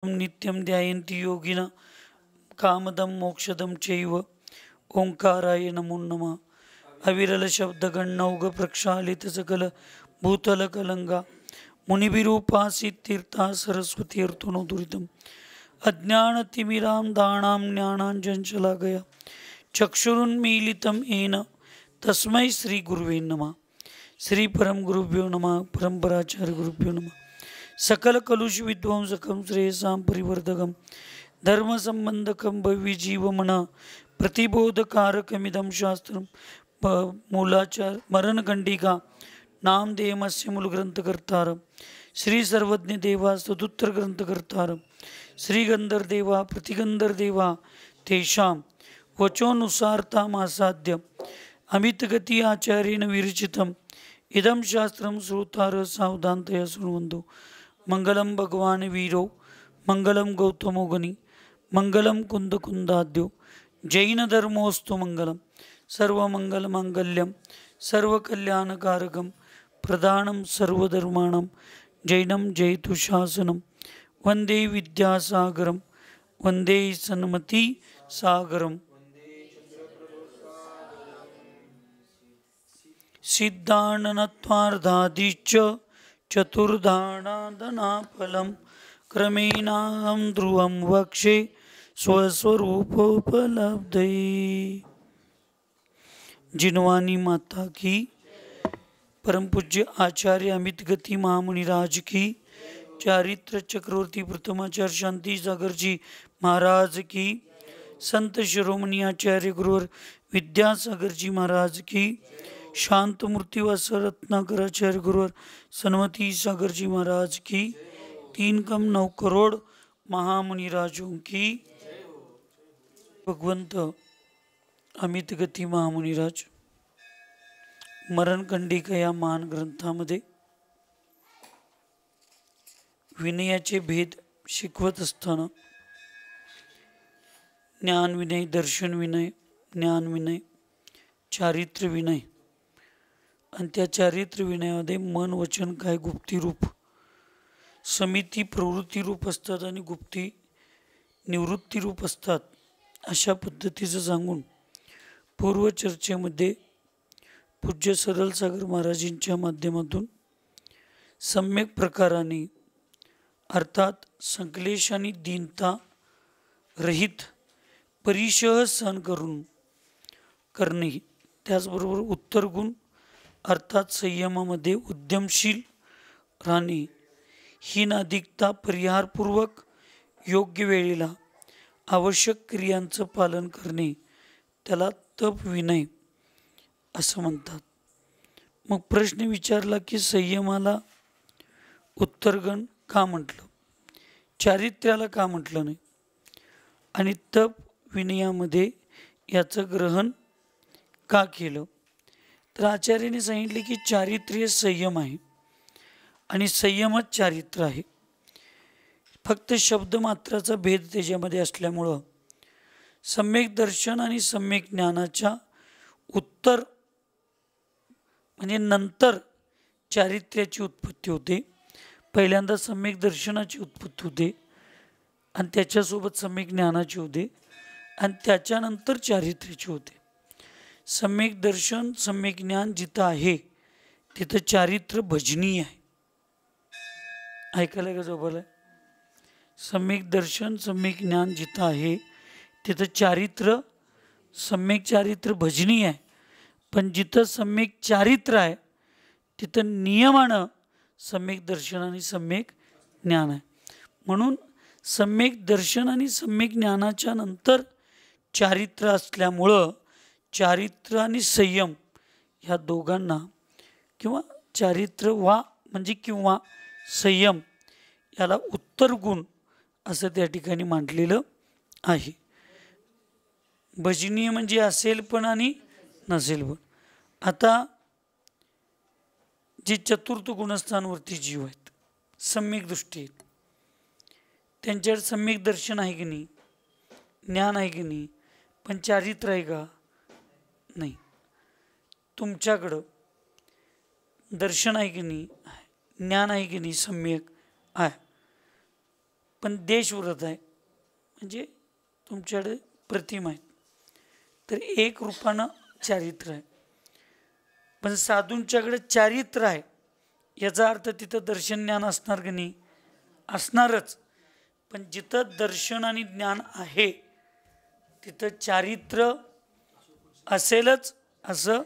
नित्यं ध्यायन्ति योगिनः कामदं मोक्षदं चैव ओंकाराय नमो नमः। अविरल शब्दगणौघ प्रक्षालित सकल भूतलकलंगा मुनिभिरूपासीत् तीर्था सरस्वती अर्तुनो दुरितम् अज्ञानतिमिरां दाणां ज्ञानाञ्जनशलाकया चक्षुरुन्मीलितं येन तस्मै श्रीगुरुवे नमः। श्री परम गुरुभ्यो नमः। परंपराचार्य गुरुभ्यो नमः। सकल कलुष विध्वंसकं श्रेयसां परिवर्धकं धर्म संबंधकं भव्य जीवमन प्रतिबोधकारकमिदं शास्त्रं मूलाचार मरणगंडिका नामदेयमस्य मूलग्रंथकर्तारं श्री सर्वज्ञ देवा सदुत्तर ग्रंथकर्तारं श्री गंधर्देवा प्रतिगंधर्देवा तेषां वचोनुसारतामासाद्य अमितगति आचार्येण विरचितम् इदं शास्त्रं श्रोतार सावधानतया शृण्वन्तु। मंगलम भगवान वीरो मंगलम गौतमो गनि मंगलम कुंद कुंदाद्यो जैन धर्मोस्तु मंगलम सर्वमंगल मांगल्यम सर्वकल्याणकारकम प्रधानम सर्वधर्माणां जैनम जयतु शासनम वंदे विद्यासागरम वंदे सन्मति सागरम। सिद्धाननत्वार्धादिच्च चतुर्धानादनाफलं क्रमेणाहं ध्रुवं वक्षे स्वस्वरूपोपलब्धये। जिनवानी माता की, परम पूज्य आचार्य अमित गति महामुनिराज की, चारित्र चक्रवर्ती प्रथमाचार्य शांति सागर जी महाराज की, संत शिरोमणि आचार्य गुरुवर विद्यासागर जी महाराज की, शांत मूर्ति व रत्नाकराचार्य गुरुवर सन्मति सागर जी महाराज की, 3 करोड़ महामुनिराजों की। भगवंत अमित गती महामुनिराज मरणकंडिका या महान ग्रंथामध्ये विनयाचे भेद शिकवत असताना ज्ञान विनय, दर्शन विनय, ज्ञान विनय, चारित्र्य विनय आणि त्या चारित्र्य विनयामध्ये मन वचन काय गुप्ती रूप, समिती प्रवृत्ती रूप असतात आणि गुप्ती निवृत्ती रूप असतात अशा पद्धतीचं सांगून पूर्व चर्चेमध्ये पूज्य सरल सागर महाराजांच्या माध्यमातून सम्यक प्रकाराने अर्थात संक्लेश आणि दीनता रहित परिशह सहन करणे, त्याचबरोबर उत्तर गुण अर्थात संयमामध्ये उद्यमशील राहणे, हीन अधिकता परिहारपूर्वक योग्य वेळेला आवश्यक क्रियांचं पालन करणे, त्याला तप विनय असं म्हणतात. मग प्रश्न विचारला की संयमाला उत्तरगण का म्हटलं, चारित्र्याला का म्हटलं नाही आणि तप विनयामध्ये याचं ग्रहण का केलं. तर आचार्याने सांगितले की चारित्र्य संयम आहे आणि संयमच चारित्र्य आहे. फक्त शब्द मात्राचा भेद त्याच्यामध्ये असल्यामुळं सम्यक दर्शन आणि सम्यक ज्ञानाच्या उत्तर म्हणजे नंतर चारित्र्याची उत्पत्ती होते. पहिल्यांदा सम्यक दर्शनाची उत्पत्ती होते आणि त्याच्यासोबत सम्यक ज्ञानाची होते आणि त्याच्यानंतर चारित्र्याची होते. सम्यक दर्शन सम्यक ज्ञान जिथं आहे तिथं चारित्र्य भजनीय आहे. ऐकायला का झोपायला? सम्यक दर्शन सम्यक ज्ञान जिथं आहे तिथं चारित्र्य सम्यक चारित्र्य भजनीय आहे. पण जिथं सम्यक चारित्र्य आहे तिथं नियमानं सम्यक दर्शन आणि सम्यक ज्ञान आहे. म्हणून सम्यक दर्शन आणि सम्यक ज्ञानाच्या नंतर चारित्र्य असल्यामुळं चारित्र्य आणि संयम ह्या दोघांना किंवा चारित्र्य वा म्हणजे किंवा संयम याला उत्तर गुण असं त्या ठिकाणी मांडलेलं आहे. भजनीय म्हणजे असेल पण आणि नसेल पण. आता जे चतुर्थ गुणस्थानवरती जीव आहेत सम्यक दृष्टी आहेत त्यांच्यावर सम्यक दर्शन आहे की नाही, ज्ञान आहे की नाही, पण चारित्र्य आहे का नाही. तुमच्याकडं दर्शन आहे की नाही, ज्ञान आहे की नाही, सम्यक आहे, पण देशव्रत आहे म्हणजे तुमच्याकडे प्रतिमा आहेत, तर एक रूपानं चारित्र्य आहे. पण साधूंच्याकडे चारित्र्य आहे याचा अर्थ तिथं दर्शन ज्ञान असणार की नाही? असणारच. पण जिथं दर्शन आणि ज्ञान आहे तिथं चारित्र्य असेलच असं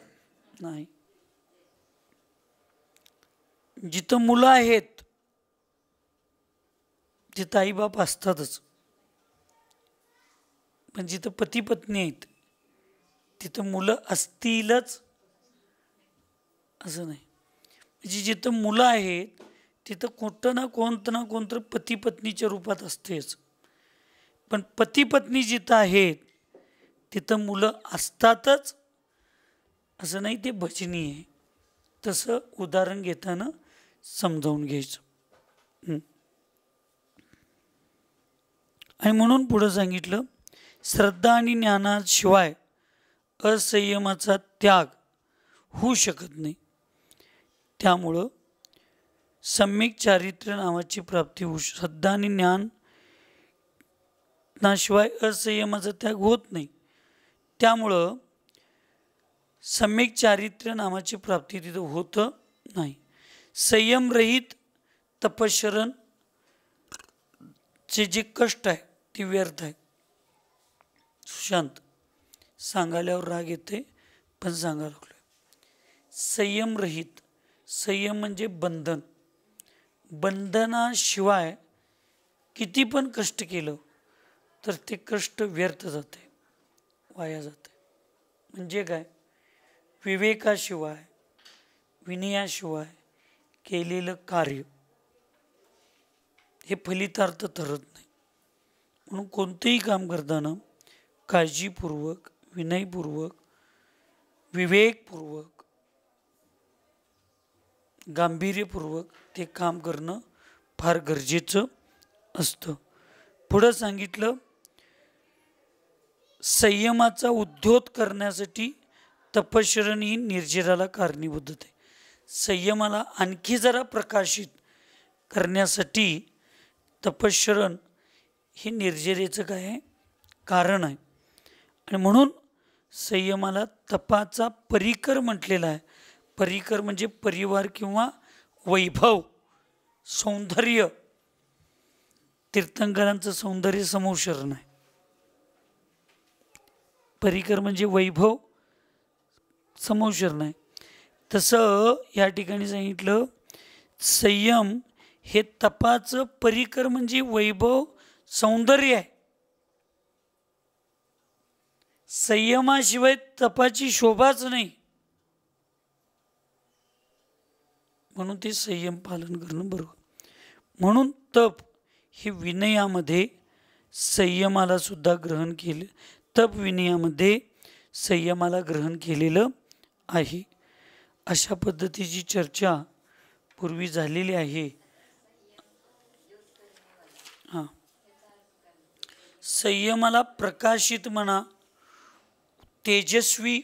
नाही. जिथं मुलं आहेत तिथं आईबाप असतातच, पण जिथं पती पत्नी आहेत तिथं मुलं असतीलच असं नाही. म्हणजे जिथं मुलं आहेत तिथं कोणतं ना कोणतं पती पत्नीच्या रूपात असतेच. पण पती पत्नी जिथं आहेत तिथं मुलं असतातच असं नाही, ते भजनीय आहे. तसं उदाहरण घेताना समजावून घ्यायचं. आणि म्हणून पुढं सांगितलं, श्रद्धा आणि ज्ञानाशिवाय असंयमाचा त्याग होऊ शकत नाही. त्यामुळं सम्यक चारित्र्य नावाची प्राप्ती होऊ, श्रद्धा आणि ज्ञानाशिवाय असंयमाचा त्याग होत नाही. त्यामुळं सम्यक चारित्र्य नावाची प्राप्ती तिथं होत नाही. संयमरहित तपश्चरण चे जे कष्ट आहे ते व्यर्थ आहे. सुशांत सांगायल्यावर राग येते पण सांगायला लागलोय. संयमरहित, संयम म्हणजे बंधन, बंधनाशिवाय किती पण कष्ट केलं तर ते कष्ट व्यर्थ जाते, वाया जाते. म्हणजे काय? विवेकाशिवाय विनयाशिवाय केलेलं कार्य हे फलितार्थ ठरत नाही. म्हणून कोणतेही काम करताना काळजीपूर्वक, विनयपूर्वक, विवेकपूर्वक, गांभीर्यपूर्वक ते काम करणं फार गरजेचं असतं. पुढं सांगितलं, संयमाचा उद्योत करण्यासाठी तपश्चरण ही निर्जराला कारणीभूत आहे. संयमाला आणखी जरा प्रकाशित करण्यासाठी तपश्चरण हे निर्जरेचं काय आहे? कारण आहे. आणि म्हणून संयमाला तपाचा परिकर म्हटलेला आहे. परिकर म्हणजे परिवार किंवा वैभव, सौंदर्य. तीर्थंकरांचं सौंदर्य समौशरण आहे. परिकर म्हणजे वैभव, समौशरण आहे. तसं या ठिकाणी सांगितलं, संयम हे तपाचं परिकर म्हणजे वैभव, सौंदर्य आहे. संयमाशिवाय तपाची शोभाच नाही. म्हणून ते संयम पालन करणं बरोबर. म्हणून तप हे विनयामध्ये संयमाला सुद्धा ग्रहण केले, तप विनयामध्ये संयमाला ग्रहण केलेलं आहे. अशा पद्धतीची चर्चा पूर्वी झालेली आहे. हां, संयमाला प्रकाशित म्हणा, तेजस्वी,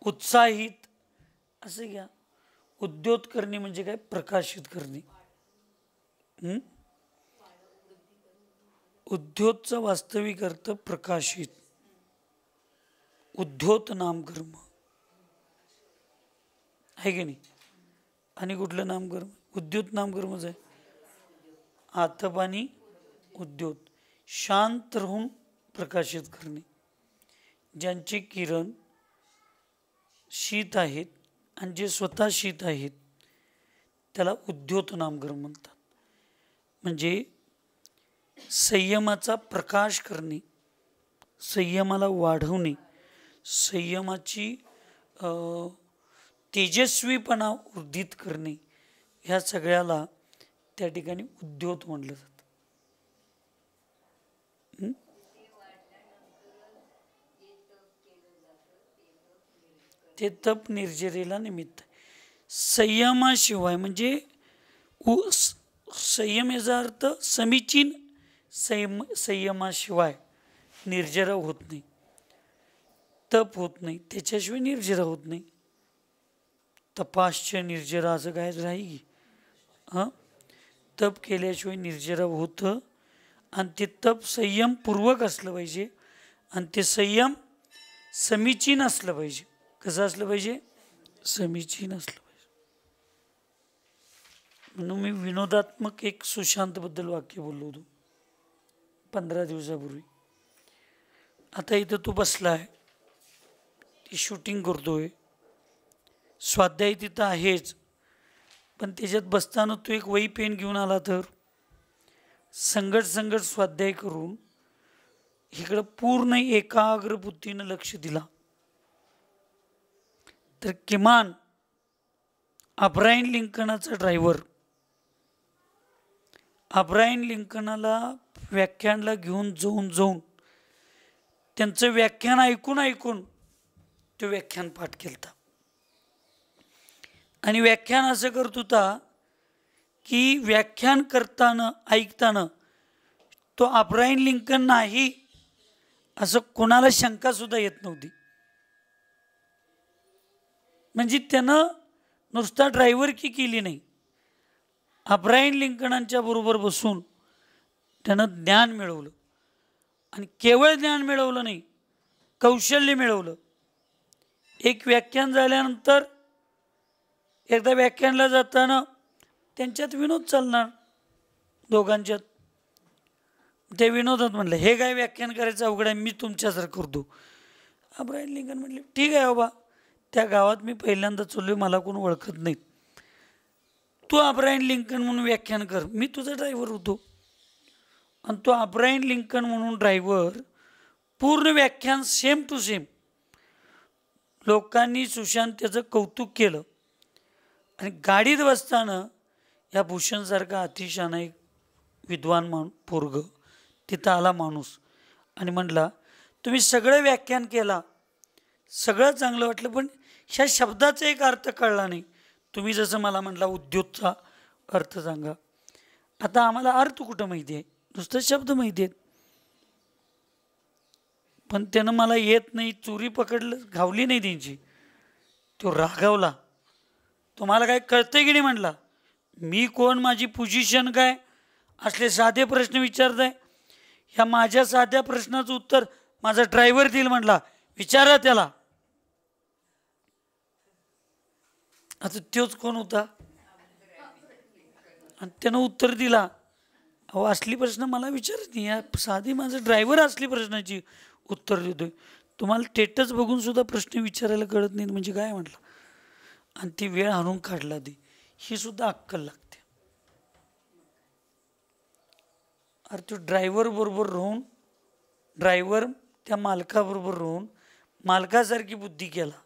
उत्साहित असं घ्या. उद्योत करणे म्हणजे काय? प्रकाशित करणे. उद्योतचा वास्तविक अर्थ प्रकाशित. उद्योत नामकर्म आहे की नाही? आणि कुठलं नामकर्म? उद्योत नामकर्मच आहे. आतपाणी उद्योत, शांत राहून प्रकाशित करणे. ज्यांचे किरण शीत आहेत आणि जे स्वतः शीत आहेत त्याला उद्योत नामकर्म म्हणतात. म्हणजे संयमाचा प्रकाश करणे, संयमाला वाढवणे, संयमाची तेजस्वीपणा वृद्धित करणे, ह्या सगळ्याला त्या ठिकाणी उद्योत म्हटलं जातं. ते तप निर्जरेला निमित्त आहे. संयमाशिवाय म्हणजे संयम याचा अर्थ समीचीन संयमाशिवाय निर्जरा होत नाही, तप होत नाही. त्याच्याशिवाय निर्जरा होत नाही. तपाश्च निर्जरा असं काय राही की? हां, तप केल्याशिवाय निर्जरा होत आणि ते तप संयमपूर्वक असलं पाहिजे आणि ते संयम समीचीन असलं पाहिजे. कसं असलं पाहिजे? समीचीन असलं पाहिजे. म्हणून मी विनोदात्मक एक सुशांतबद्दल वाक्य बोललो होतो 15 दिवसापूर्वी. आता इथं तू बसलाय, ती शूटिंग करतोय, स्वाध्याय तिथं आहेच, पण त्याच्यात बसताना तू एक वही पेन घेऊन आला तर संगट स्वाध्याय करून इकडं पूर्ण एकाग्र बुद्धीनं लक्ष दिला तर किमान अब्राहम लिंकनाचा ड्रायव्हर अब्राहम लिंकनला व्याख्यानला घेऊन जाऊन त्यांचं व्याख्यान ऐकून तो व्याख्यान पाठ केलता. आणि व्याख्यान असं करत होता की व्याख्यान करताना ऐकताना तो अब्राहम लिंकन नाही असं कोणाला शंका सुद्धा येत नव्हती. म्हणजे त्यानं नुसता ड्रायव्हर की केली नाही, अब्राहम लिंकनांच्या बरोबर बसून त्यानं ज्ञान मिळवलं. आणि केवळ ज्ञान मिळवलं नाही, कौशल्य मिळवलं. एक व्याख्यान झाल्यानंतर एकदा व्याख्यानला जाताना त्यांच्यात विनोद चालणार दोघांच्यात. ते विनोदात म्हणलं, हे काय व्याख्यान करायचं अवघड आहे, मी तुमच्यासारखं करतो. अब्राहम लिंकन म्हटले, ठीक आहे बाबा, त्या गावात मी पहिल्यांदा चाललोय, मला कोण ओळखत नाही, तू अब्राहम लिंकन म्हणून व्याख्यान कर, मी तुझा ड्रायव्हर होतो. आणि तो अब्राहम लिंकन म्हणून ड्रायव्हर पूर्ण व्याख्यान सेम टू सेम. लोकांनी सुशांत त्याचं कौतुक केलं. आणि गाडीत बसताना या भूषणसारखा अतिशहाणा एक विद्वान पोरग तिथं आला माणूस आणि म्हटला, तुम्ही सगळं व्याख्यान केला, सगळं चांगलं वाटलं, पण ह्या शब्दाचा एक अर्थ कळला नाही. तुम्ही जसं मला म्हटला उद्योगचा अर्थ सांगा. आता आम्हाला अर्थ कुठं माहिती आहे, नुसतं शब्द माहिती आहेत, पण त्यानं मला येत नाही, चोरी पकडलं, घावली नाही त्यांची. तो रागावला, तुम्हाला काय कळतंय की नाही म्हटला, मी कोण, माझी पोझिशन काय, असले साधे प्रश्न विचारताय, ह्या माझ्या साध्या प्रश्नाचं उत्तर माझा ड्रायव्हर देईल म्हटला, विचारा त्याला. आता तोच कोण होता आणि त्यानं उत्तर दिला, अहो असली प्रश्न मला विचारत नाही, या साधी माझा ड्रायव्हर असली प्रश्नाची उत्तर देतोय, तुम्हाला स्टेटस बघून सुद्धा प्रश्न विचारायला कळत नाही म्हणजे काय म्हटलं. आणि ती वेळ आणून काढला ती, ही सुद्धा अक्कल लागते. अरे तो ड्रायव्हर बरोबर राहून, ड्रायव्हर त्या मालकाबरोबर राहून मालकासारखी बुद्धी केला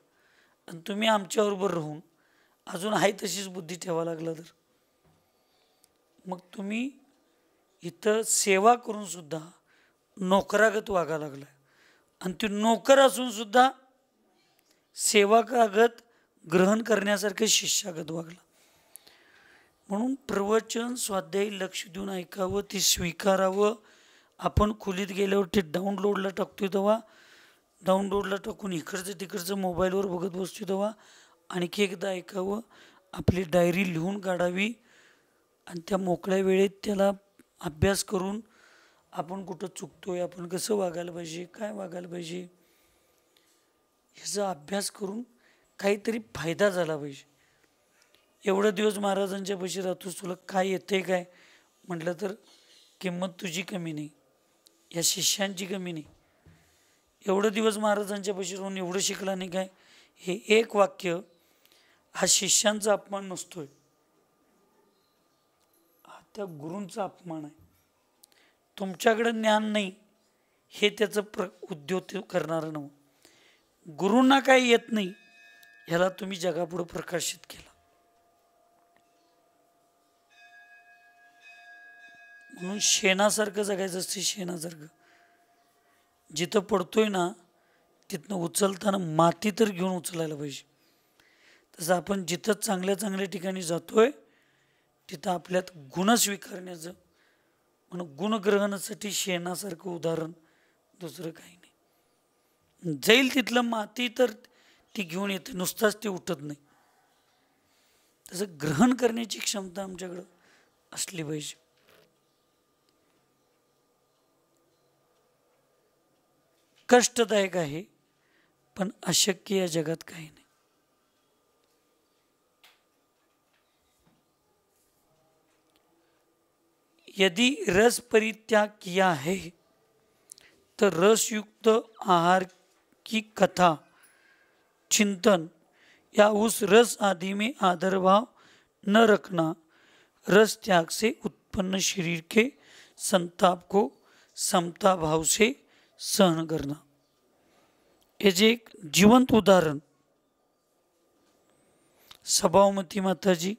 आणि तुम्ही आमच्याबरोबर राहून अजून आहे तशीच बुद्धी ठेवा लागला तर मग तुम्ही इथं सेवा करून सुद्धा नोकरागत वागा लागला. आणि ते नोकर असून सुद्धा सेवकागत ग्रहण करण्यासारखं शिष्यागत वागला. म्हणून प्रवचन स्वाध्यायी लक्ष देऊन ऐकावं, ते स्वीकारावं. आपण खोलीत गेल्यावर ते डाउनलोडला टाकतोय तेव्हा डाउनलोडला टाकून इकडचं तिकडचं मोबाईलवर बघत बसतोय तेव्हा आणखी एकदा ऐकावं, आपली डायरी लिहून काढावी आणि त्या मोकळ्या वेळेत त्याला अभ्यास करून आपण कुठं चुकतोय, आपण कसं वागायला पाहिजे, काय वागायला पाहिजे, ह्याचा अभ्यास करून काहीतरी फायदा झाला पाहिजे. एवढं दिवस महाराजांच्या पाशी राहतोस, तुला काय येतंय काय म्हटलं तर किंमत तुझी कमी नाही, या शिष्यांची कमी नाही. एवढं दिवस महाराजांच्या पाशी राहून एवढं शिकला नाही काय, हे एक वाक्य हा शिष्यांचा अपमान नसतोय, हा त्या गुरूंचा अपमान आहे. तुमच्याकडं ज्ञान नाही हे त्याचं उद्योग करणारं नव्हतं. गुरूंना काही येत नाही ह्याला तुम्ही जगापुढं प्रकाशित केला. म्हणून शेणासारखं जगायचं असते, शेणासारखं. जिथं पडतोय ना तिथनं उचलताना माती तर घेऊन उचलायला पाहिजे. तसं आपण जिथं चांगल्या ठिकाणी जातोय तिथं आपल्यात गुण स्वीकारण्याचं, म्हणून गुणग्रहणासाठी शेणासारखं उदाहरण दुसरं काही नाही. जाईल तिथलं माती तर ती घेऊन येते, नुसताच ती उठत नाही. तसं ग्रहण करण्याची क्षमता आमच्याकडं असली पाहिजे. कष्टदायक आहे, पण अशक्य या जगात काही नाही. यदि रस परित्याग किया है तो रसयुक्त आहार की कथा चिंतन या उस रस आदि में आदर भाव न रखना, रस त्याग से उत्पन्न शरीर के संताप को समता भाव से सहन करना. हे जे एक जिवंत उदाहरण सभावमती माताजी,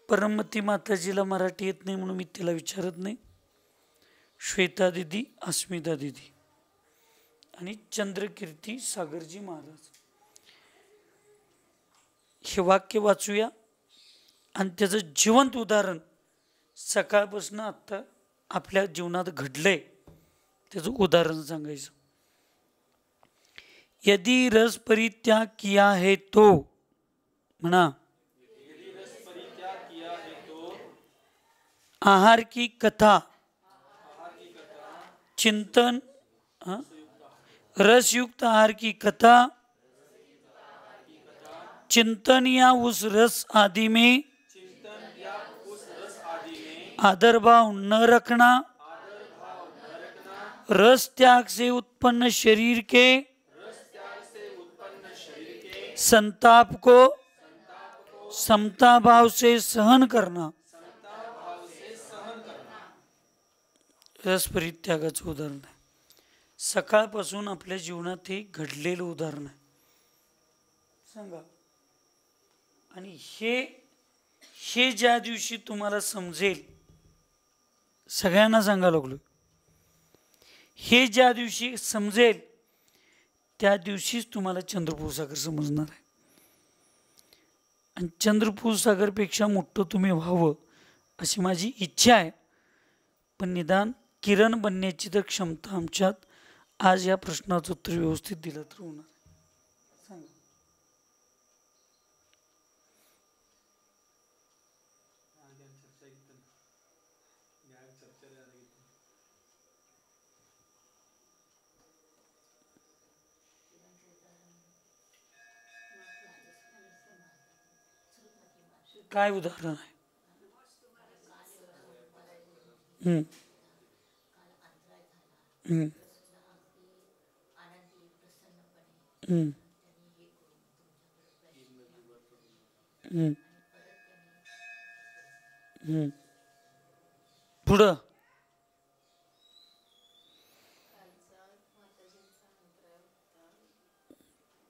परममती माताजीला मराठी येत नाही म्हणून मी तिला विचारत नाही, श्वेता दिदी, अस्मिता दिदी आणि चंद्रकीर्ती सागरजी महाराज, हे वाक्य वाचूया आणि त्याचं जिवंत उदाहरण सकाळपासून आता आपल्या जीवनात घडलंय त्याचं उदाहरण सांगायचं. यदि रस परित्याग किया है तो, म्हणा, आहार की कथा चिंतन, रसयुक्त आहार की कथा चिंतन या उस रस आदि में आदर भाव न रखना, रस त्याग से उत्पन्न शरीर के संताप को समता भाव से सहन करना. रस परित्यागाचं उदाहरण आहे. सकाळपासून आपल्या जीवनात हे घडलेलं उदाहरण आहे. सांगा. आणि हे ज्या दिवशी तुम्हाला समजेल, सगळ्यांना सांगा लागलो, हे ज्या दिवशी समजेल त्या दिवशीच तुम्हाला चंद्रपूर सागर समजणार आहे. आणि चंद्रपूर सागरपेक्षा मोठं तुम्ही व्हावं अशी माझी इच्छा आहे. पण निदान किरण बनण्याची तर क्षमता आमच्यात आज या प्रश्नाचं उत्तर व्यवस्थित दिलं तर होणार. सांगा. काय उदाहरण आहे? पुढं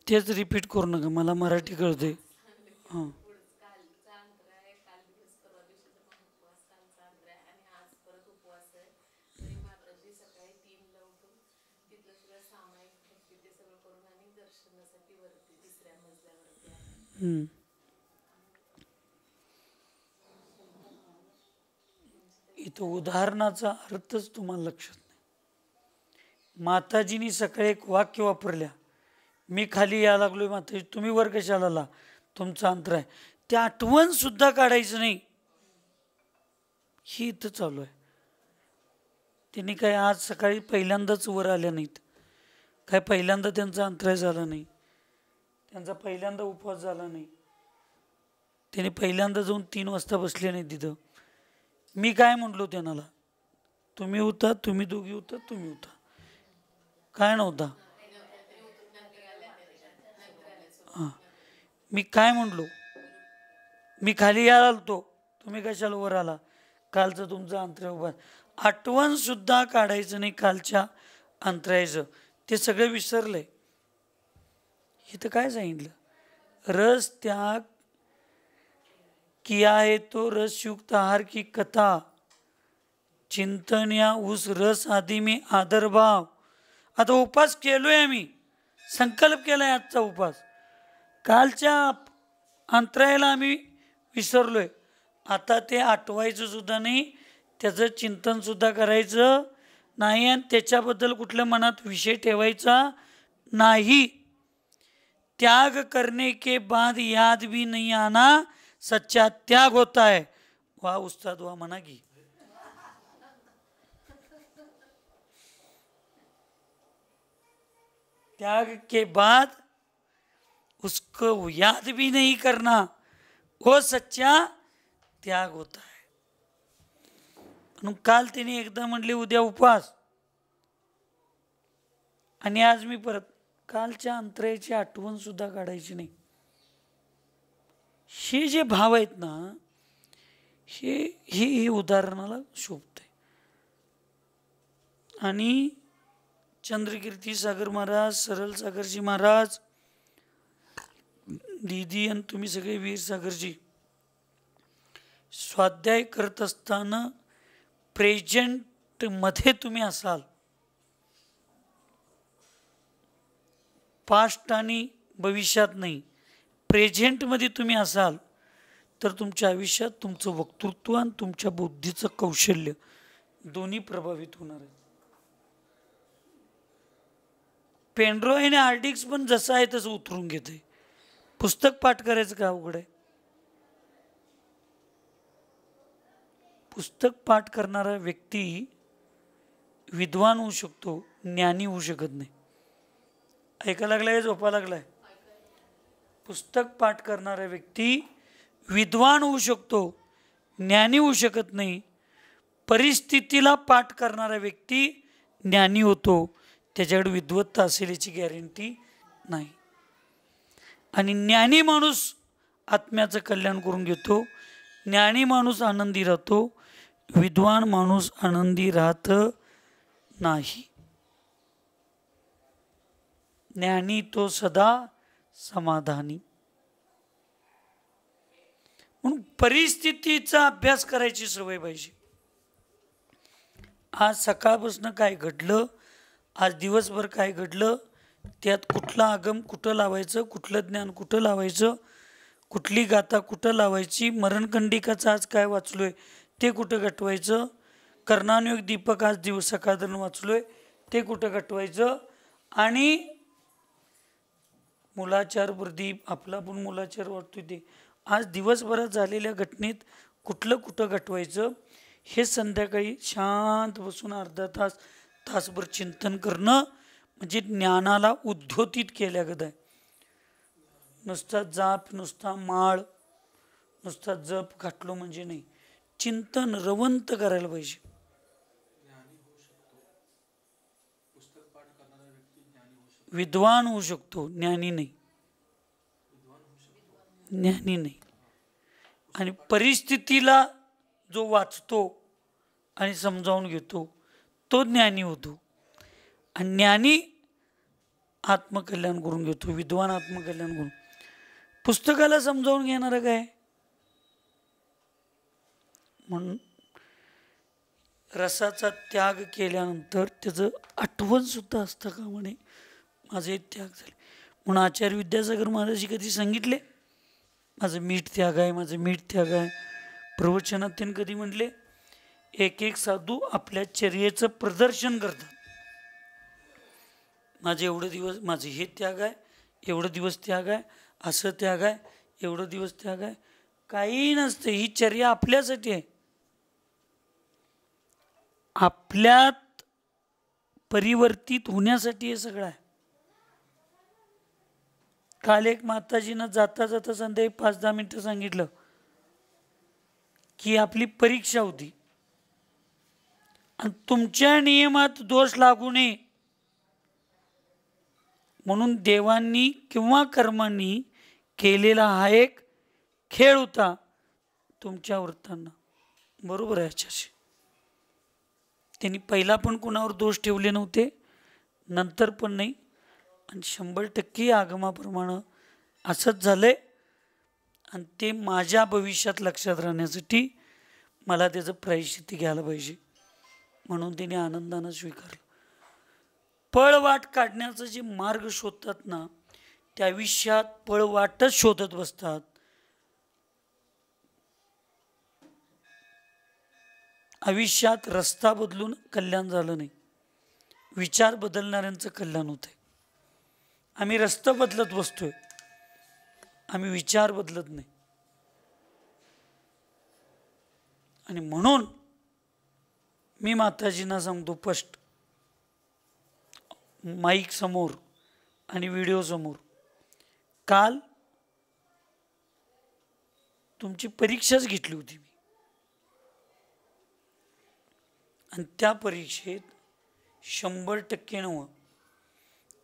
तेच रिपीट करू नका, मला मराठी कळते. हां, इथं उदाहरणाचा अर्थच तुम्हाला लक्षात नाही. माताजीनी सकाळी एक वाक्य वापरल्या, मी खाली या लागलोय माताजी, तुम्ही वर कशाला आला, तुमचं अंतर आहे. ते आठवण सुद्धा काढायचं नाही, ही इथं चालू आहे. त्यांनी काय आज सकाळी पहिल्यांदाच वर आल्या नाहीत, काय पहिल्यांदा त्यांचा अंतराय झाला नाही, त्यांचा पहिल्यांदा उपवास झाला नाही, त्याने पहिल्यांदा जाऊन 3 वाजता बसले नाही तिथं. मी काय म्हटलो त्यांना, तुम्ही होता, तुम्ही दोघी होता, तुम्ही होता, काय नव्हता. हां, मी काय म्हटलो, मी खाली यायला आलतो, तुम्ही कशाला वर आला, कालचं तुमचं अंतराय उभा. आठवण सुद्धा काढायचं नाही कालच्या अंतरायचं, ते सगळं विसरलंय. इथं काय सांगितलं, रस त्याग किया है तो रसयुक्त आहार की कथा चिंतन या उस रस आदि में आदर भाव. आता उपास केलोय आम्ही, संकल्प केलाय आजचा उपास, कालच्या अंतरायला आम्ही विसरलोय. आता ते आठवायचं सुद्धा नाही, त्याचं चिंतन सुद्धा करायचं नाही आणि त्याच्याबद्दल कुठल्या मनात विषय ठेवायचा नाही. त्याग करने के बाद याद भी नहीं आना सच्चा त्याग होता है. वाह उस्ताद वाह, म्हणा की. त्याग के बाद उसको याद भी नहीं करना, वो सच्चा त्याग होता है. म्हणून काल तिने एकदा म्हणले उद्या उपवास, आणि आज मी परत कालच्या अंतराची आठवण सुद्धा काढायची नाही. हे जे भाव आहेत ना, हे उदाहरणाला शोभते. आणि चंद्रकीर्ती सागर महाराज, सरल सागरजी महाराज, दीदी आणि तुम्ही सगळे वीर सागरजी, स्वाध्याय करत असताना प्रेझेंट मध्ये तुम्ही असाल, पास्ट आणि भविष्यात नाही, प्रेझेंटमध्ये तुम्ही असाल, तर तुमच्या आयुष्यात तुमचं वक्तृत्व आणि तुमच्या बुद्धीचं कौशल्य दोन्ही प्रभावित होणार आहे. पेनड्रॉय आणि हार्ड पण जसं आहे तसं उतरून घेते. पुस्तक पाठ करायचं का अवघड आहे? पुस्तक पाठ करणारा व्यक्ती विद्वान होऊ शकतो, ज्ञानी होऊ शकत नाही. ऐका लागलाय, झोपा लागलाय? पुस्तक पाठ करणारा व्यक्ती विद्वान होऊ शकतो, ज्ञानी होऊ शकत नाही. परिस्थितीला पाठ करणारा व्यक्ती ज्ञानी होतो, त्याच्याकडे विद्वत्ता असेल याची गॅरंटी नाही. आणि ज्ञानी माणूस आत्म्याचं कल्याण करून घेतो, ज्ञानी माणूस आनंदी राहतो, विद्वान माणूस आनंदी राहत नाही. ज्ञानी तो सदा समाधानी. म्हणून परिस्थितीचा अभ्यास करायची सवय पाहिजे. आज सकाळपासून काय घडलं, आज दिवसभर काय घडलं, त्यात कुठला आगम कुठं लावायचं, कुठलं ज्ञान कुठं लावायचं, कुठली गाथा कुठं लावायची, मरणकंडिकाचं आज काय वाचलोय ते कुठं गटवायचं, कर्णानुयोग दीपक आज सकाळधरून वाचलोय ते कुठं गटवायचं, आणि मुलाचार प्रदीप आपला पण मुलाचार वाटतोय ते आज दिवसभरात झालेल्या घटनेत कुठलं कुठं गटवायचं, हे संध्याकाळी शांत बसून अर्धा तास तासभर चिंतन करणं म्हणजे ज्ञानाला उद्योतित केल्यागत आहे. नुसता जाप, नुसता माळ, नुसता जप घातलो म्हणजे नाही, चिंतन रवंत करायला पाहिजे. विद्वान होऊ शकतो, ज्ञानी नाही. ज्ञानी नाही. आणि परिस्थितीला जो वाचतो आणि समजावून घेतो तो ज्ञानी होतो. आणि ज्ञानी आत्मकल्याण करून घेतो, विद्वान आत्मकल्याण करून. पुस्तकाला समजावून घेणार काय? म्हणून रसाचा त्याग केल्यानंतर त्याचं आठवण सुद्धा असतं का म्हणे माझे त्याग झाले. म्हणून आचार्य विद्यासागर महाराज कधी सांगितले माझं मीठ त्याग आहे, माझं मीठ त्याग आहे. प्रवचनात त्यांनी कधी म्हटले, एक एक साधू आपल्या चर्येचं प्रदर्शन करतात. माझे एवढे दिवस माझे हे त्याग आहे, एवढं दिवस त्याग आहे, असं त्याग आहे, एवढं दिवस त्याग आहे. काही नसतं, ही चर्या आपल्यासाठी आहे, आपल्यात परिवर्तित होण्यासाठी हे सगळं आहे. काल एक माताजीनं जाता जाता संध्याकाळी 5-10 मिनिटं सांगितलं की आपली परीक्षा होती आणि तुमच्या नियमात दोष लागू नये म्हणून देवांनी किंवा कर्मांनी केलेला हा एक खेळ होता तुमच्या वृत्तांना. बरोबर आहे. याच्याशी त्यांनी पहिला पण कोणावर दोष ठेवले नव्हते, नंतर पण नाही, आणि 100% आगमाप्रमाणे असंच झालंय. आणि ते माझ्या भविष्यात लक्षात राहण्यासाठी मला त्याचं प्रायश्चित्त घ्यायला पाहिजे म्हणून त्याने आनंदानं स्वीकारलं. पळवाट काढण्याचं जे मार्ग शोधतात ना, त्या आयुष्यात पळवाटच शोधत बसतात. आयुष्यात रस्ता बदलून कल्याण झालं नाही, विचार बदलणाऱ्यांचं कल्याण होतंय. आम्ही रस्ता बदलत बसतोय, आम्ही विचार बदलत नाही. आणि म्हणून मी माताजींना सांगतो स्पष्ट माईक समोर, आणि व्हिडिओ समोर. काल तुमची परीक्षाच घेतली होती मी, आणि त्या परीक्षेत 100% नव्हतं,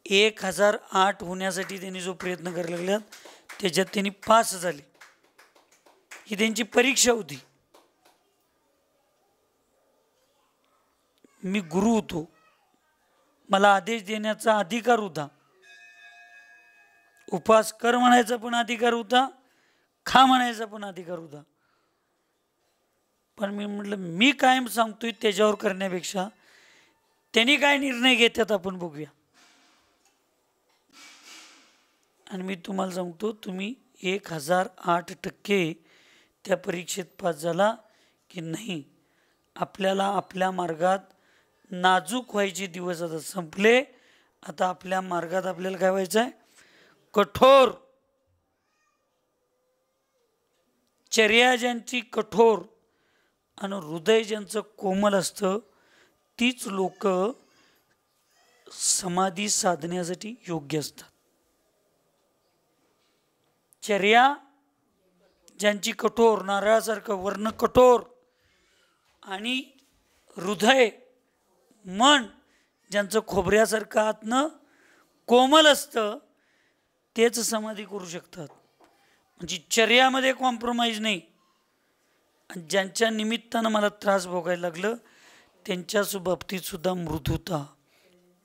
1008 होण्यासाठी त्यांनी जो प्रयत्न करायला लागल्यात त्याच्यात त्यांनी पास झाले. ही त्यांची परीक्षा होती. मी गुरु होतो, मला आदेश देण्याचा अधिकार होता, उपवास कर म्हणायचा पण अधिकार होता, खा म्हणायचा पण अधिकार होता. पण मी म्हटलं मी कायम सांगतोय त्याच्यावर करण्यापेक्षा त्यांनी काय निर्णय घेतात आपण बघूया. आणि मी तुम्हाला सांगतो, तुम्ही 1008% त्या परीक्षेत पास झाला की नाही. आपल्याला आपल्या मार्गात नाजूक व्हायचे दिवस आता संपले. आता आपल्या मार्गात आपल्याला काय व्हायचं आहे, कठोर. चर्या ज्यांची कठोर आणि हृदय ज्यांचं कोमल असतं तीच लोक समाधी साधण्यासाठी योग्य असतात. चर्या ज्यांची कठोर, नारळासारखं वर्ण कठोर, आणि हृदय मन ज्यांचं खोबऱ्यासारखं आतनं कोमल असतं तेच समाधी करू शकतात. म्हणजे चर्यामध्ये कॉम्प्रोमाइज नाही. आणि ज्यांच्या निमित्तानं मला त्रास भोगायला लागलं त्यांच्या बाबतीत सुद्धा मृदुता,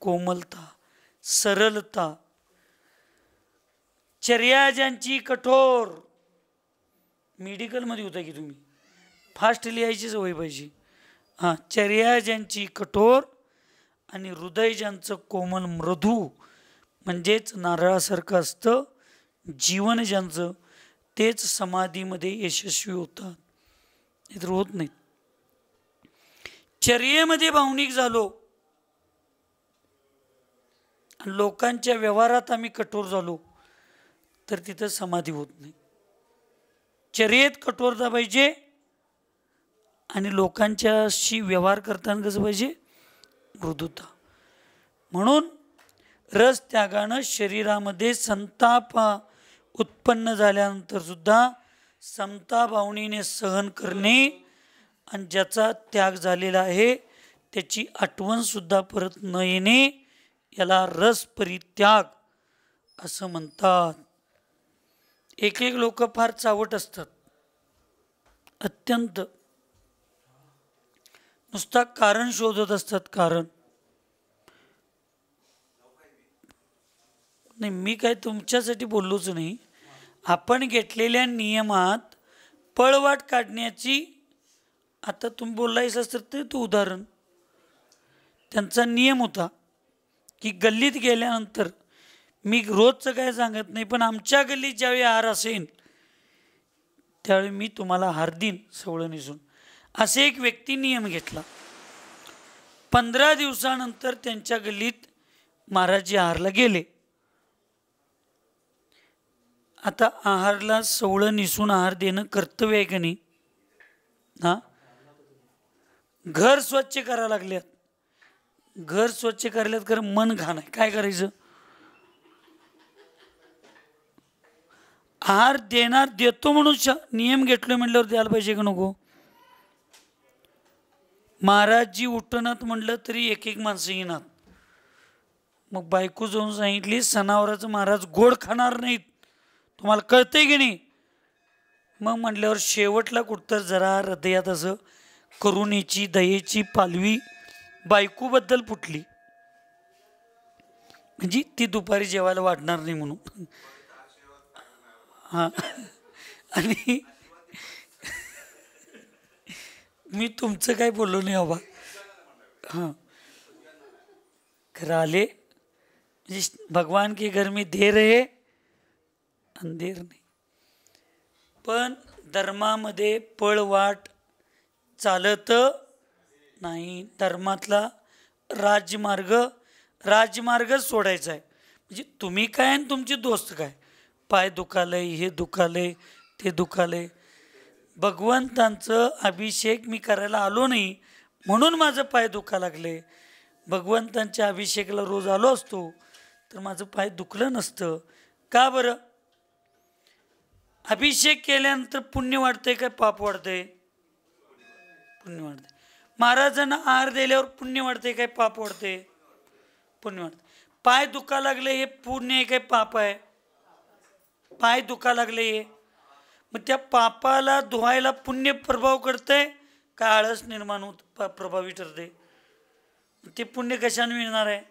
कोमलता, सरलता. चर्या ज्यांची कठोर, मेडिकलमध्ये होता की तुम्ही, फास्ट लिहायची सवय पाहिजे. हां, चर्या ज्यांची कठोर आणि हृदय ज्यांचं कोमल मृदू, म्हणजेच नारळासारखं असतं जीवन ज्यांचं, तेच समाधीमध्ये यशस्वी होतात, इतर होत नाहीत. चर्येमध्ये भावनिक झालो, लोकांच्या व्यवहारात आम्ही कठोर झालो तर तिथं समाधी होत नाही. चर्येत कठोरता पाहिजे आणि लोकांच्याशी व्यवहार करताना कसं पाहिजे, मृदुता. म्हणून रस त्यागानं शरीरामध्ये संताप उत्पन्न झाल्यानंतर सुद्धा समता भावनेने सहन करणे, आणि ज्याचा त्याग झालेला आहे त्याची आठवण सुद्धा परत न येणे, याला रस परित्याग असं म्हणतात. एक एक लोक फार चावट असतात, अत्यंत नुसता कारण शोधत असतात. कारण नाही, मी काय तुमच्यासाठी बोललोच नाही. आपण घेतलेल्या नियमात पळवाट काढण्याची, आता तुम्ही बोललायस तर ते उदाहरण, त्यांचा नियम होता की गल्लीत गेल्यानंतर, मी रोजचं काय सांगत नाही पण आमच्या गल्लीत ज्यावेळी हार असेल त्यावेळी मी तुम्हाला हार देईन सवळं निसून, असे एक व्यक्ती नियम घेतला. 15 दिवसानंतर त्यांच्या गल्लीत महाराजजी आहारला गेले. आता आहारला सवळं निसून आहार देणं कर्तव्य आहे का नाही? हा, घर स्वच्छ करायला लागल्यात, घर स्वच्छ करायल्यात, कारण मन घाण आहे, काय करायचं? आहार देणार, देतो म्हणून नियम घेतलोय म्हटल्यावर द्यायला पाहिजे का नको? महाराजजी उठणात म्हटलं तरी एक एक माणसं येणार. मग बायको जाऊन सांगितली, सणावराचं महाराज गोड खाणार नाहीत, तुम्हाला कळतंय की नाही? मग म्हटल्यावर शेवटला कुठतर जरा हृदयात असं करुणेची दयेची पालवी बायकोबद्दल फुटली, म्हणजे ती दुपारी जेवायला वाढणार नाही म्हणून. हां, आणि मी तुमचं काय बोललो नाही बाबा. हां, खरं आले म्हणजे भगवान के घर में देर है अंधेर नाही. पण धर्मामध्ये पळवाट चालत नाही. धर्मातला राजमार्गच सोडायचा आहे. म्हणजे तुम्ही काय आणि तुमचे दोस्त काय, पाय दुखालय, हे दुखालय, ते दुखालय, भगवंतांचं अभिषेक मी करायला आलो नाही म्हणून माझं पाय दुखा लागले. भगवंतांच्या अभिषेकाला रोज आलो असतो तर माझं पाय दुखलं नसतं. का बरं? अभिषेक केल्यानंतर पुण्य वाढतंय काय पाप वाढतंय? पुण्य वाढतंय. महाराजांना आहार दिल्यावर पुण्य वाढतंय काय पाप वाढतंय? पुण्य वाढतंय. पाय दुखा लागले हे पुण्य आहे काय पाप आहे? पाय दुखा लागले हे, मग त्या पापाला धुवायला पुण्य प्रभाव करतंय का आळस निर्माण होत प्रभावी ठरते? ते पुण्य कशाने मिळणार आहे?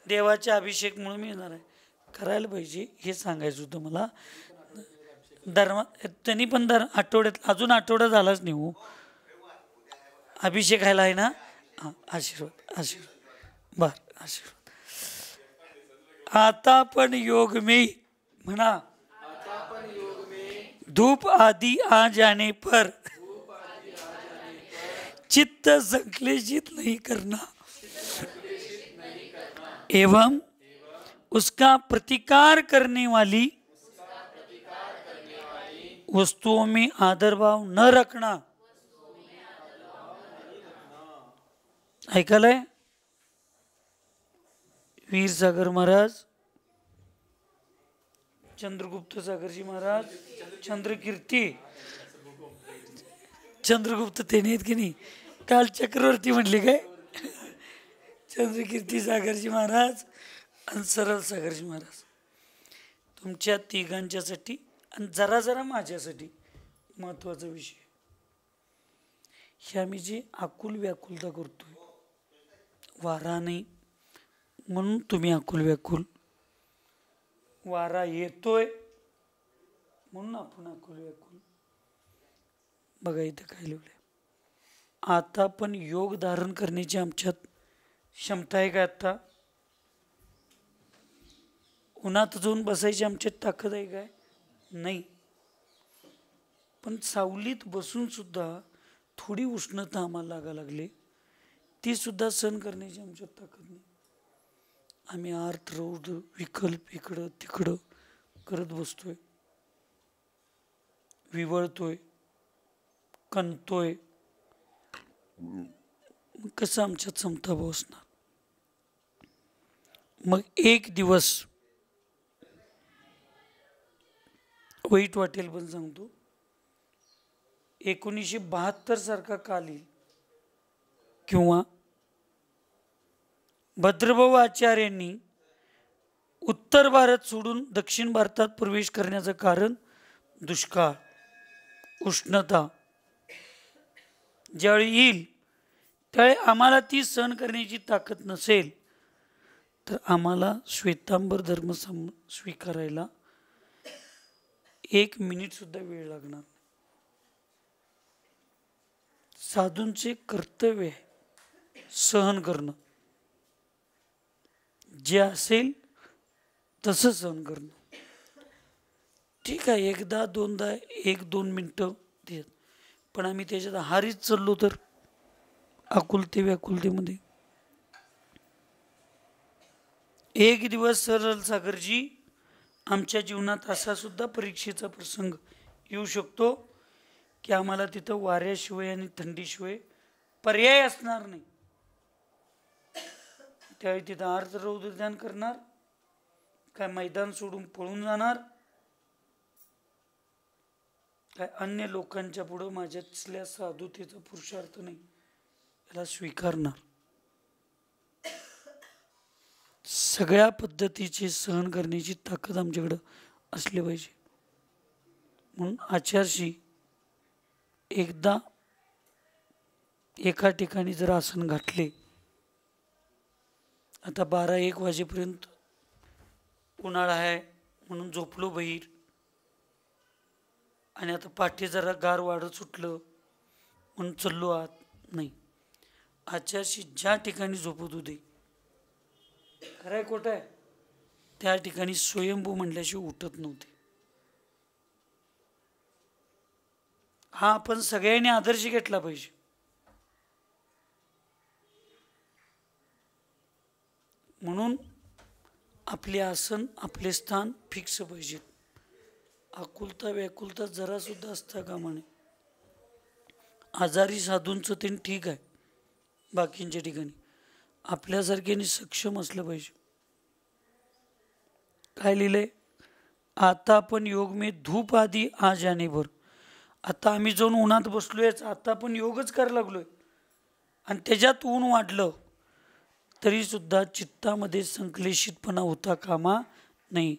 देवाच्या अभिषेकमुळे मिळणार आहे. करायला पाहिजे हे सांगायचं होतं मला. त्यांनी पण आठवड्यात अजून आठवडा झालाच नाही हो. अभिषेक व्हायला आहे ना. आशीर्वाद आशीर्वाद बर आशीर्वाद. आता पण योग में म्हणा, धूप आदि आ जाने पर चित्त संक्लेशित नहीं करना एवं उसका प्रतिकार करने वाली वस्तुओं में आदर भाव न रखना. ऐकलंय? वीर सागर महाराज, चंद्रगुप्त सागरजी महाराज, चंद्रकीर्ती चंद्रगुप्त ते नाहीत की नाही, काल चक्रवर्ती म्हणले काय? चंद्रकीर्ती सागरजी महाराज आणि सरळ सागरजी महाराज, तुमच्या तिघांच्यासाठी आणि जरा जरा माझ्यासाठी महत्वाचा विषय. हे आम्ही जे आकुल व्याकुलता करतोय, वारा नाही म्हणून तुम्ही आकुल व्याकुल, वारा येतोय म्हणून आपण आकुल व्याकुल. बघा इथं काय लिहिलंय. आता पण योग धारण करण्याची आमच्यात क्षमता आहे का? आता उन्हात जाऊन बसायची आमच्यात ताकद आहे काय? नाही. पण सावलीत बसून सुद्धा थोडी उष्णता आम्हाला लागा लागली, ती सुद्धा सहन करण्याची आमच्यात ताकद नाही. आम्ही आर्त रौद्र विकल्प इकडं तिकडं करत बसतोय, विवळतोय, कणतोय. कसं आमच्यात समता बसणार? मग एक दिवस वाईट वाटेल पण सांगतो, 1972 सारखा काल येईल किंवा भद्रभाऊ आचार्यांनी उत्तर भारत सोडून दक्षिण भारतात प्रवेश करण्याचं कारण दुष्काळ, उष्णता. ज्यावेळी येईल त्यावेळी आम्हाला ती सहन करण्याची ताकद नसेल तर आम्हाला श्वेतांबर धर्म स्वीकारायला 1 मिनिट सुद्धा वेळ लागणार. साधूंचे कर्तव्य आहे सहन करणं, जे असेल तसं सहन करणं. ठीक आहे, एकदा दोनदा 1-2 मिनिटं देत, पण आम्ही त्याच्यात हारीच चाललो तर आकुलते व्याकुलतेमध्ये. एक दिवस सरळ सागरजी आमच्या जीवनात असा सुद्धा परीक्षेचा प्रसंग येऊ शकतो की आम्हाला तिथं वाऱ्याशिवाय आणि थंडीशिवाय पर्याय असणार नाही. त्यावेळी तिथं आर्त रौद्र ध्यान करणार काय? मैदान सोडून पळून जाणार काय? अन्य लोकांच्या पुढं माझ्यातल्या साधुतेचा पुरुषार्थ नाही याला स्वीकारणार. सगळ्या पद्धतीचे सहन करण्याची ताकद आमच्याकडं असली पाहिजे. म्हणून आचार्यशी एकदा एका ठिकाणी जर आसन घातले, आता 12-1 वाजेपर्यंत उन्हाळा आहे म्हणून झोपलो बाहेर, आणि आता पाठी जरा गार वाढत सुटलं म्हणून चाललो आत. नाही, आचार्यशी ज्या ठिकाणी झोपत होते, खरंय खोटं आहे, त्या ठिकाणी स्वयंभू म्हणल्याशिवाय उठत नव्हते. हा आपण सगळ्यांनी आदर्श घेतला पाहिजे. म्हणून आपले आसन आपले स्थान फिक्स पाहिजे. आकुलता व्याकुलता जरा सुद्धा असता कामा नये. आजारी साधूंचं ते ठीक आहे, बाकींच्या ठिकाणी आपल्यासारख्याने सक्षम असलं पाहिजे. काय लिहिलंय? आता आपण योग में धूप आधी आ जाने भर. आता आम्ही जाऊन उन्हात बसलोयच, आता आपण योगच करायला लागलोय आणि त्याच्यात ऊन वाढलं तरी सुद्धा चित्तामध्ये संक्लेशितपणा होता कामा नाही.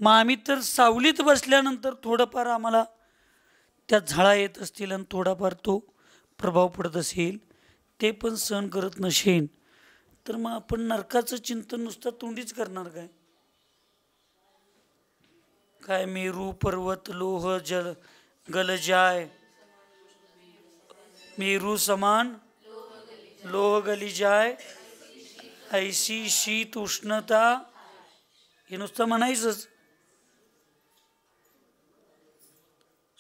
मग आम्ही तर सावलीत बसल्यानंतर थोडंफार आम्हाला त्या झळा येत असतील आणि थोडाफार तो प्रभाव पडत असेल, ते पण सहन करत नसेल, तर मग आपण नरकाचं चिंतन नुसतं तोंडीच करणार काय? काय मेरू पर्वत लोह जल गल जाय, मेरू समान लोह गली जाय, ऐसी शीत उष्णता, हे नुसतं म्हणायचंच.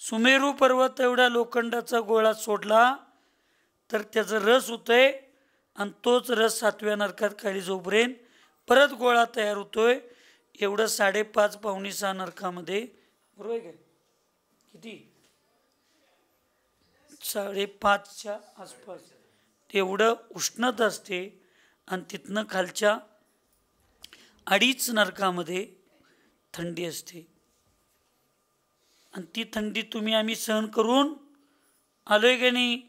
सुमेरू पर्वत एवढ्या लोखंडाचा गोळा सोडला तर त्याचा रस होतोय आणि तोच रस 7व्या नरकात खाली जोपर्यंत परत गोळा तयार होतोय. एवढं 5.5 पावणे 6 नरकामध्ये, बरोबर आहे काय? किती? 5.5च्या आसपास तेवढं उष्णता असते आणि तिथनं खालच्या 2.5 नरकामध्ये थंडी असते. आणि ती थंडी तुम्ही आम्ही सहन करून आलोय की नाही?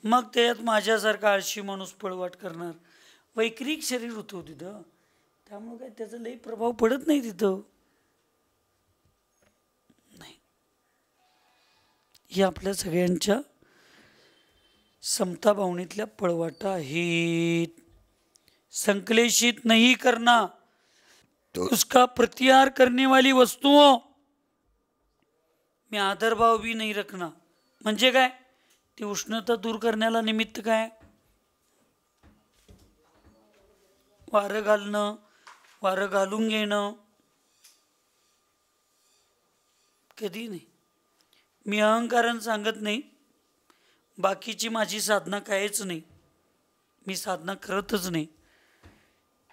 मग त्यात माझ्यासारखा आळशी माणूस पळवाट करणार. वैक्रिक शरीर होतं तिथं, त्यामुळे काय त्याचा लई प्रभाव पडत नाही तिथं. नाही, ही आपल्या सगळ्यांच्या समता भावनेतल्या पळवाटा आहेत. संक्लेशित नहीं करना तो उसका प्रतिहार करने वाली वस्तुओं में आदरभाव भी नहीं रखना. म्हणजे काय? ती उष्णता दूर करण्याला निमित्त काय? वारं घालणं, वारं घालून घेणं, कधी नाही. मी अहंकारानं सांगत नाही, बाकीची माझी साधना कायच नाही, मी साधना करतच नाही.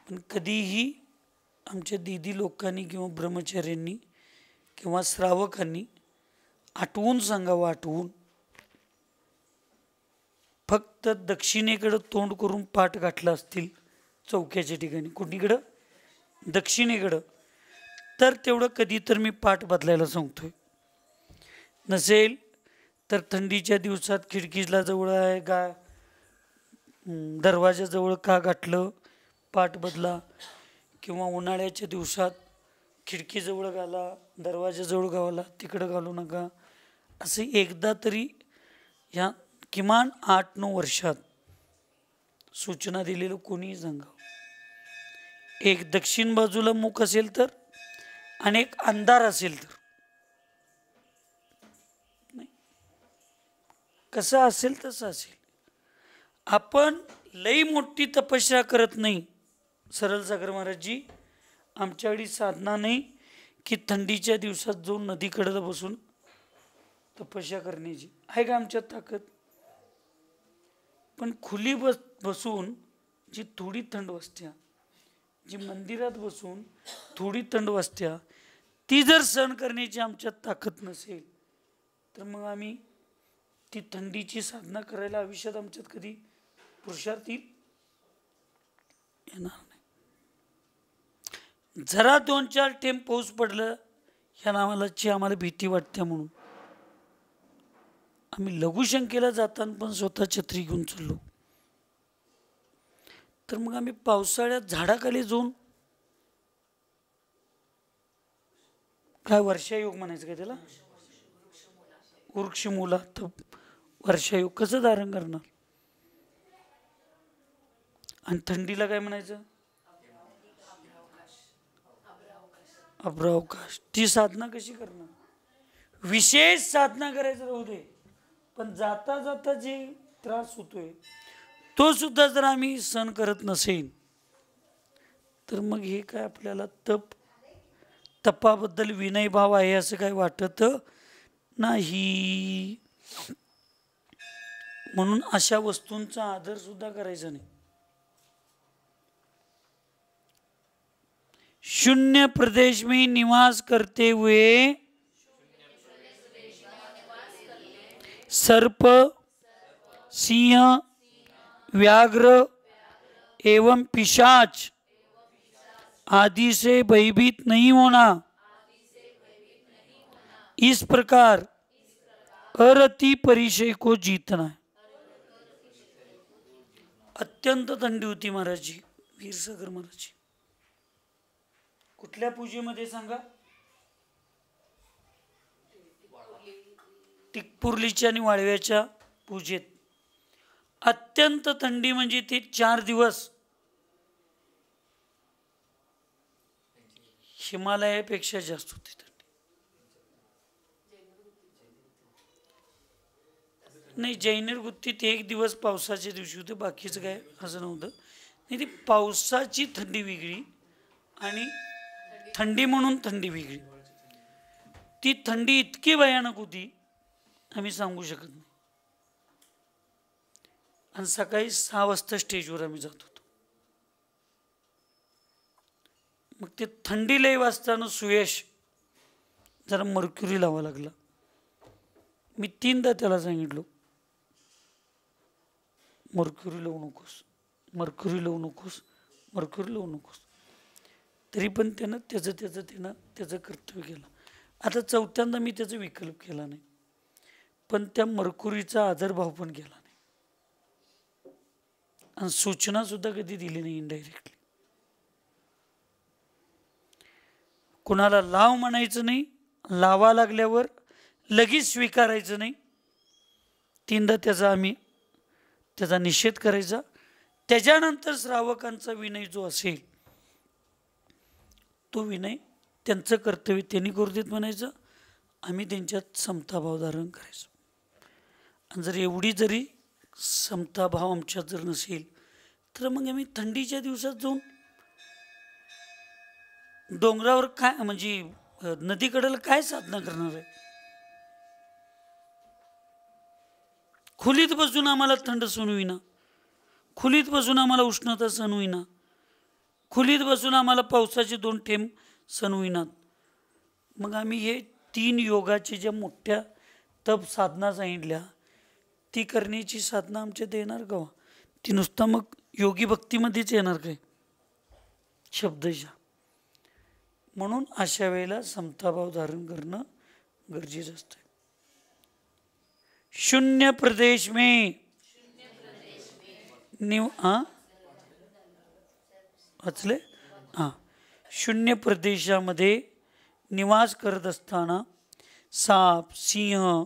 पण कधीही आमच्या दीदी लोकांनी किंवा ब्रह्मचार्यांनी किंवा श्रावकांनी आठवून सांगावं, आठवून, फक्त दक्षिणेकडं तोंड करून पाठ गाठला असतील चौक्याच्या ठिकाणी, कुणीकडं? दक्षिणेकडं, तर तेवढं कधी तर मी पाठ बदलायला सांगतोय. नसेल तर थंडीच्या दिवसात खिडकीला जवळ आहे का, दरवाजाजवळ का गाठलं, पाठ बदला. किंवा उन्हाळ्याच्या दिवसात खिडकीजवळ घाला, दरवाजाजवळ घाला, तिकडं घालू नका. असे एकदा तरी ह्या किमान 8-9 वर्षात सूचना दिलेलं कोणीही सांगावं. एक दक्षिण बाजूला मुख असेल तर, अनेक अंधार असेल तर, नाही, कसं असेल तसं असेल. आपण लई मोठी तपस्या करत नाही. सरळ सागर महाराजजी, आमच्याकडे साधना नाही की थंडीच्या दिवसात जाऊन नदीकडे बसून तपस्या करण्याची. आहे का आमच्यात ताकद? पण खुली बसून जी थोडी थंड वाजत्या, जी मंदिरात बसून थोडी थंड वाजत्या, ती जर सहन करण्याची आमच्यात ताकद नसेल तर मग आम्ही ती थंडीची साधना करायला आयुष्यात आमच्यात कधी पुरुषार्थी येणार नाही. जरा 2-4 थेंब पाऊस पडलं ह्या नावालाची आम्हाला भीती वाटते, म्हणून आम्ही लघुशंकेला जाताना पण स्वतः छत्री घेऊन चाललो. तर मग आम्ही पावसाळ्यात झाडाखाली जाऊन, काय वर्षायोग म्हणायचं काय त्याला, वृक्षमूला, तर वर्षायोग कसं धारण करणार? आणि थंडीला काय म्हणायचं? अभ्रावकाश. ती साधना कशी करणार? विशेष साधना करायचं राहू दे, पण जाता जाता जे त्रास होतोय तो सुद्धा जर आम्ही सहन करत नसेल तर मग हे काय आपल्याला तपाबद्दल विनयभाव आहे असं काय वाटत नाही. म्हणून अशा वस्तूंचा आदर सुद्धा करायचा नाही. शून्य प्रदेश में निवास करते हुए सर्प, सिंह, व्याघ्र एवं पिशाच आदि से भयभीत नहीं होना। इस प्रकार अरति परिचय को जीतना है। अत्यंत थंडी होती महाराजजी, वीरसागर महाराजजी. कुठल्या पूजेमध्ये सांगा? टिकपुर्लीच्या आणि वाळव्याच्या पूजेत. अत्यंत थंडी म्हणजे ते 4 दिवस हिमालयापेक्षा जास्त होती थंडी. नाही, जैनेर गुत्तीत 1 दिवस पावसाच्या दिवशी होते, बाकीचं काय असं नव्हतं. नाही, ती पावसाची थंडी वेगळी आणि थंडी म्हणून थंडी वेगळी. ती थंडी इतकी भयानक होती आम्ही सांगू शकत नाही. आणि सकाळी 6 वाजता स्टेजवर आम्ही जात होतो. मग ते थंडी लई वाजताना सुयश जरा मर्क्युरी लावा लागला. मी 3दा त्याला सांगितलो, मर्क्युरी लावू नकोस, मर्क्युरी लावू नकोस, मर्क्युरी लावू नकोस. तरी पण त्यानं त्याचं कर्तव्य केलं. आता 4थ्यांदा मी त्याचा विकल्प केला नाही, पण त्या मर्क्युरीचा आदरभाव पण केला नाही आणि सूचना सुद्धा कधी दिली नाही इनडायरेक्टली. कुणाला लाव म्हणायचं नाही, लावा लागल्यावर लगेच स्वीकारायचं नाही. 3दा त्याचा निषेध करायचा. त्याच्यानंतर श्रावकांचा विनय जो असेल तो विनय त्यांचं कर्तव्य त्यांनी करू देत म्हणायचं, आम्ही त्यांच्यात समताभाव धारण करायचो. आणि जर एवढी जरी समताभाव आमच्यात जर नसेल तर मग आम्ही थंडीच्या दिवसात जाऊन डोंगरावर काय म्हणजे नदीकडेला काय साधना करणार आहे? खोलीत बसून आम्हाला थंड सहन होईना, खोलीत बसून आम्हाला उष्णता सहन होईना, खोलीत बसून आम्हाला पावसाचे 2 थेंब सहन होईनात. मग आम्ही हे 3 योगाचे ज्या मोठ्या तप साधना सांगितल्या ती करण्याची साधना आमच्यात येणार का? ती नुसतं मग योगी भक्तीमध्येच येणार काय शब्दशः? म्हणून अशा वेळेला समताभाव धारण करणं गरजेचं असतं. शून्य प्रदेश में वाचले? शून्य प्रदेशामध्ये निवास करत असताना साप, सिंह,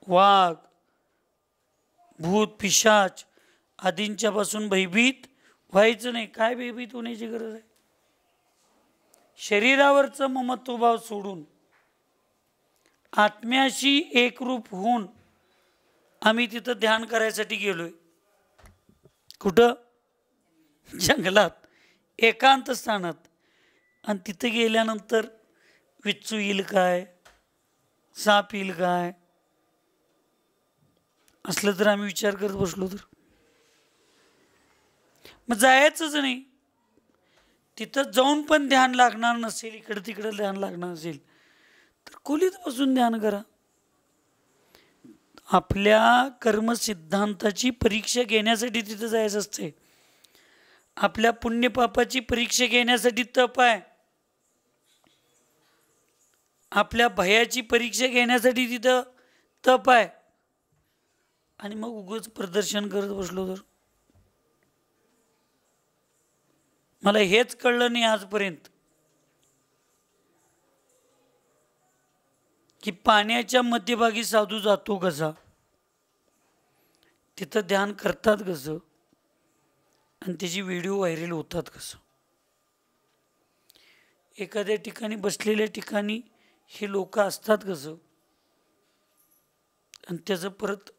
वाघ, भूत, पिशाच आदींच्या पासून भयभीत व्हायचं नाही. काय भयभीत होण्याची गरज आहे? शरीरावरचं ममत्वभाव सोडून आत्म्याशी एकरूप होऊन आम्ही तिथं ध्यान करायसाठी गेलोय. कुठं? जंगलात, एकांत स्थानात. आणि तिथे गेल्यानंतर विच्चू येईल काय, साप येईल काय, असलं तर आम्ही विचार करत बसलो तर मग जायचंच नाही. तिथं जाऊन पण ध्यान लागणार नसेल, इकडं तिकडं ध्यान लागणार असेल तर खोलीत बसून ध्यान करा. आपल्या कर्मसिद्धांताची परीक्षा घेण्यासाठी तिथं जायचं असते. आपल्या पुण्यपापाची परीक्षा घेण्यासाठी तप आहे. आपल्या भयाची परीक्षा घेण्यासाठी तिथं तप आहे. आणि मग उगाच प्रदर्शन करत बसलो तर मला हेच कळलं नाही आजपर्यंत की पाण्याच्या मध्यभागी साधू जातो कसा, तिथं ध्यान करतात कसं आणि त्याची व्हिडिओ व्हायरल होतात कसं. एखाद्या ठिकाणी बसलेल्या ठिकाणी हे लोक असतात कसं आणि त्याचं परत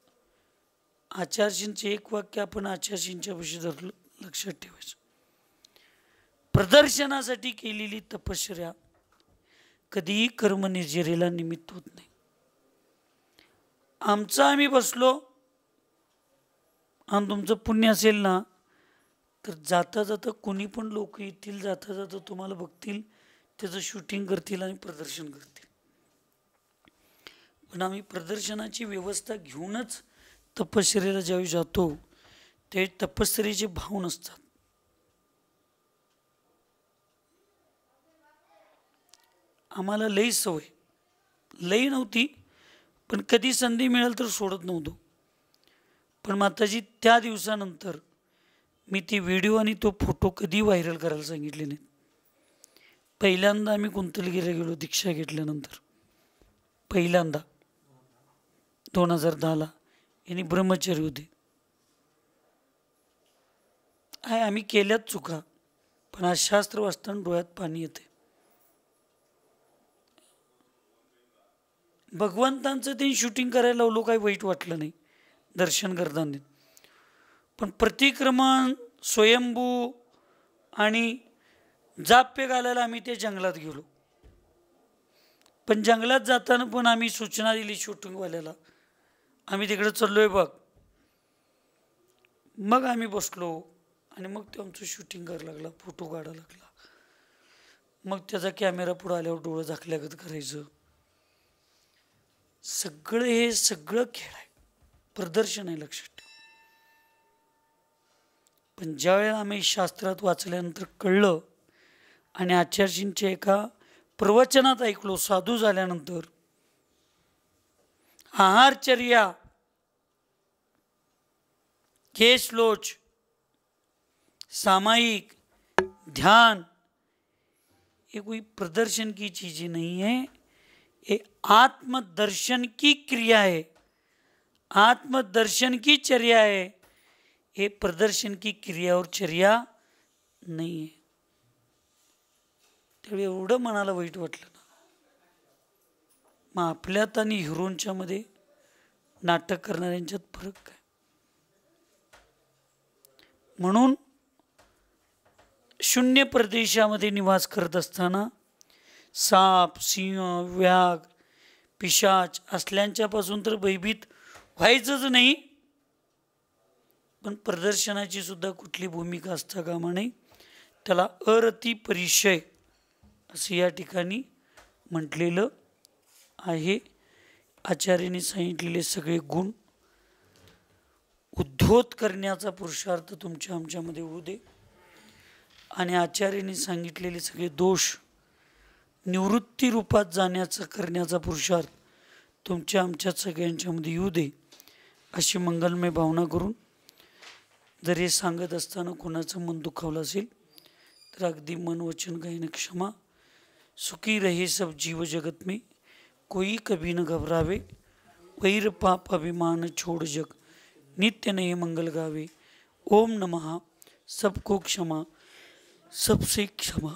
आचार्यशींचं एक वाक्य आपण आचार्यशींच्या विषयी धरलं लक्षात ठेवायचं. प्रदर्शनासाठी केलेली तपश्चर्या कधीही कर्मनिर्जरेला निमित्त होत नाही. आमचं आम्ही बसलो आणि तुमचं पुण्य असेल ना तर जाता जाता कोणी पण लोक येतील, जाता जाता तुम्हाला बघतील, त्याचं शूटिंग करतील आणि प्रदर्शन करतील. पण आम्ही प्रदर्शनाची व्यवस्था घेऊनच तपश्चर्येला ज्यावेळी जातो त्यावेळी तपश्चर्येचे भाव नसतात. आम्हाला लई सवय, लई नव्हती पण कधी संधी मिळेल तर सोडत नव्हतो. पण माताजी त्या दिवसानंतर मी ती व्हिडिओ आणि तो फोटो कधी व्हायरल करायला सांगितले नाहीत. पहिल्यांदा आम्ही कुंतलगिरीला गेलो दीक्षा घेतल्यानंतर, पहिल्यांदा 2010ला. यांनी ब्रह्मचारी होते. आम्ही केल्याच चुका, पण आज शास्त्र वाचताना डोळ्यात पाणी येते. भगवंतांचं ते शूटिंग करायला लावलो, काही वाईट वाटलं नाही दर्शन करताना. पण प्रतिक्रमण, स्वयंभू आणि जाप्य घालायला आम्ही त्या जंगलात गेलो. पण जंगलात जाताना पण आम्ही सूचना दिली शूटिंगवाल्याला, आम्ही तिकडे चाललोय बघ. मग आम्ही बसलो आणि मग तो आमचं शूटिंग करायला लागला, फोटो काढायला लागला. मग त्याचा कॅमेरा पुढे आल्यावर डोळं झाकल्यागत करायचं. सगळं हे सगळं खेळ आहे, प्रदर्शन आहे, लक्षात ठेव. पण ज्या वेळेला आम्ही शास्त्रात वाचल्यानंतर कळलं आणि आचार्यजींच्या एका प्रवचनात ऐकलो, साधू झाल्यानंतर आहारचर्या, केश लोच, सामायिक ध्यान, ये कोई प्रदर्शन की चीजें नहीं है, ये आत्मदर्शन की क्रिया है, आत्मदर्शन की चर्या है. हे प्रदर्शन की क्रिया और चर्या नाही आहे. त्यावेळी एवढं मनाला वाईट वाटलं ना. मग आपल्यात आणि हिरोंच्या मध्ये, नाटक करणाऱ्यांच्यात फरक काय? म्हणून शून्य प्रदेशामध्ये निवास करत असताना साप, सिंह, व्याघ, पिशाच असल्यांच्यापासून तर भयभीत व्हायचंच नाही. पण प्रदर्शनाची सुद्धा कुठली भूमिका असता कामा नये. त्याला अरती परिचय असं या ठिकाणी म्हटलेलं आहे. आचार्यांनी सांगितलेले सगळे गुण उद्धोत करण्याचा पुरुषार्थ तुमच्या आमच्यामध्ये होऊ दे, आणि आचार्यांनी सांगितलेले सगळे दोष निवृत्ती रूपात जाण्याचा करण्याचा पुरुषार्थ तुमच्या आमच्या सगळ्यांच्यामध्ये येऊ दे, अशी मंगलमय भावना करून, जर हे सांगत असताना कोणाचं मन दुखावलं असेल तर अगदी मन वचन गायन क्षमा. सुखी रहे सब जीव जगत में, कोई कभी न घबरावे, वैर पाप अभिमान छोड़ जग, नित्य नये मंगल गावे. ओम नमः. सबको क्षमा, सबसे क्षमा.